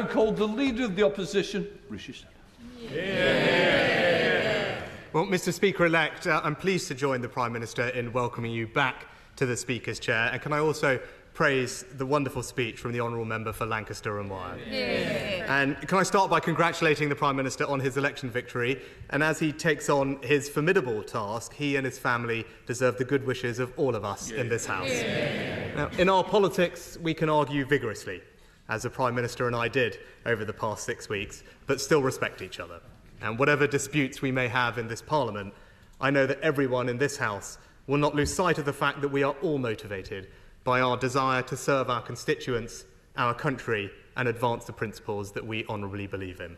now call the Leader of the Opposition, Rishi Sunak. Well, Mr. Speaker-elect, I'm pleased to join the Prime Minister in welcoming you back to the Speaker's chair. And can I also praise the wonderful speech from the Honourable Member for Lancaster and Wyre? And can I start by congratulating the Prime Minister on his election victory? And as he takes on his formidable task, he and his family deserve the good wishes of all of us in this House. Now, in our politics, we can argue vigorously, as the Prime Minister and I did over the past 6 weeks, but still respect each other. And whatever disputes we may have in this Parliament, I know that everyone in this House will not lose sight of the fact that we are all motivated by our desire to serve our constituents, our country, and advance the principles that we honourably believe in.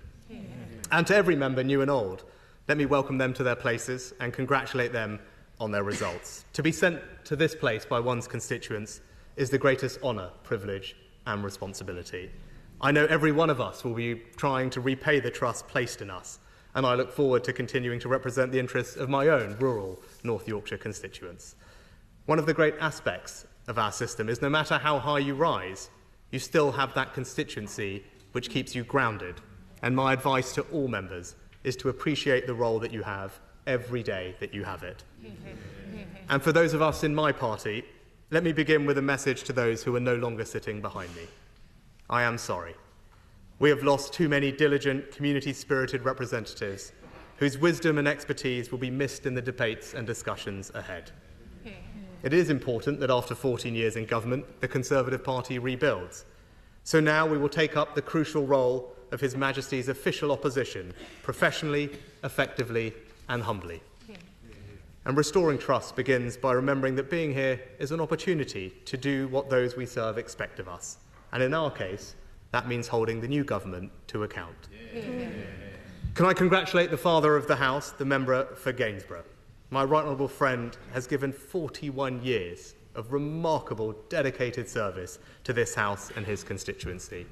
And to every member, new and old, let me welcome them to their places and congratulate them on their results. To be sent to this place by one's constituents is the greatest honour, privilege, and responsibility. I know every one of us will be trying to repay the trust placed in us, and I look forward to continuing to represent the interests of my own rural North Yorkshire constituents. One of the great aspects of our system is no matter how high you rise, you still have that constituency which keeps you grounded. And my advice to all members is to appreciate the role that you have every day that you have it. And for those of us in my party, let me begin with a message to those who are no longer sitting behind me. I am sorry. We have lost too many diligent, community-spirited representatives whose wisdom and expertise will be missed in the debates and discussions ahead. It is important that after 14 years in government, the Conservative Party rebuilds. So now we will take up the crucial role of His Majesty's official opposition, professionally, effectively and humbly. And restoring trust begins by remembering that being here is an opportunity to do what those we serve expect of us. And in our case, that means holding the new government to account. Can I congratulate the Father of the House, the member for Gainsborough? My right honourable friend has given 41 years of remarkable, dedicated service to this House and his constituency.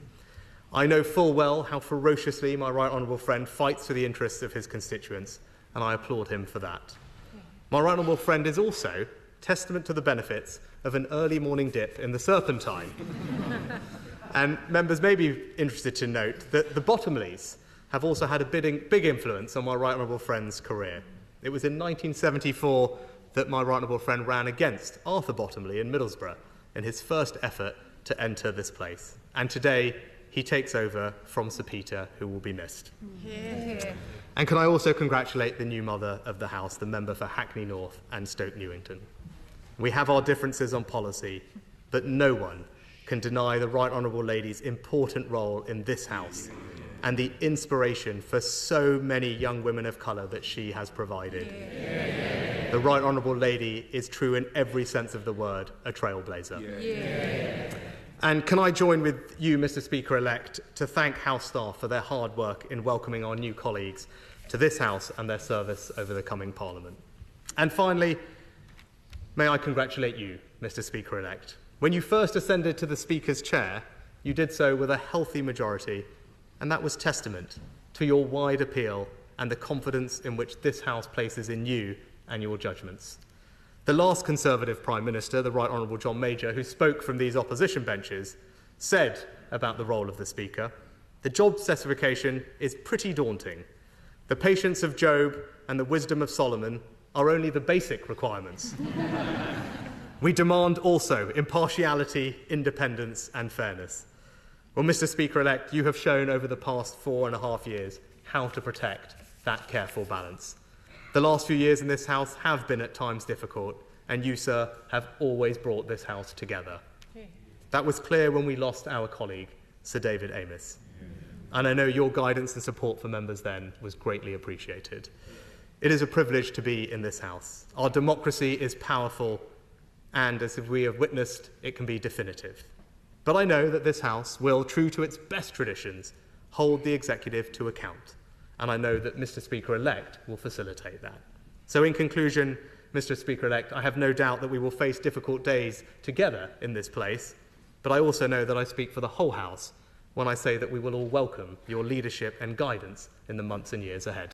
I know full well how ferociously my right honourable friend fights for the interests of his constituents, and I applaud him for that. My right honourable friend is also testament to the benefits of an early morning dip in the Serpentine. And members may be interested to note that the Bottomleys have also had a big influence on my right honourable friend's career. It was in 1974 that my right honourable friend ran against Arthur Bottomley in Middlesbrough in his first effort to enter this place. And today, he takes over from Sir Peter, who will be missed. And can I also congratulate the new mother of the House, the member for Hackney North and Stoke Newington. We have our differences on policy, but no one can deny the right honourable lady's important role in this House and the inspiration for so many young women of colour that she has provided. The right honourable lady is true in every sense of the word, a trailblazer. And can I join with you, Mr. Speaker-elect, to thank House staff for their hard work in welcoming our new colleagues to this House and their service over the coming Parliament. And finally, may I congratulate you, Mr. Speaker-elect. When you first ascended to the Speaker's chair, you did so with a healthy majority, and that was testament to your wide appeal and the confidence in which this House places in you and your judgments. The last Conservative Prime Minister, the Right Honourable John Major, who spoke from these opposition benches, said about the role of the Speaker, "The job specification is pretty daunting. The patience of Job and the wisdom of Solomon are only the basic requirements. We demand also impartiality, independence and fairness." Well, Mr. Speaker-elect, you have shown over the past 4.5 years how to protect that careful balance. The last few years in this House have been at times difficult, and you, sir, have always brought this House together. That was clear when we lost our colleague, Sir David Amess. And I know your guidance and support for members then was greatly appreciated. It is a privilege to be in this House. Our democracy is powerful, and as we have witnessed, it can be definitive. But I know that this House will, true to its best traditions, hold the executive to account. And I know that Mr. Speaker-elect will facilitate that. So in conclusion, Mr. Speaker-elect, I have no doubt that we will face difficult days together in this place, but I also know that I speak for the whole House when I say that we will all welcome your leadership and guidance in the months and years ahead.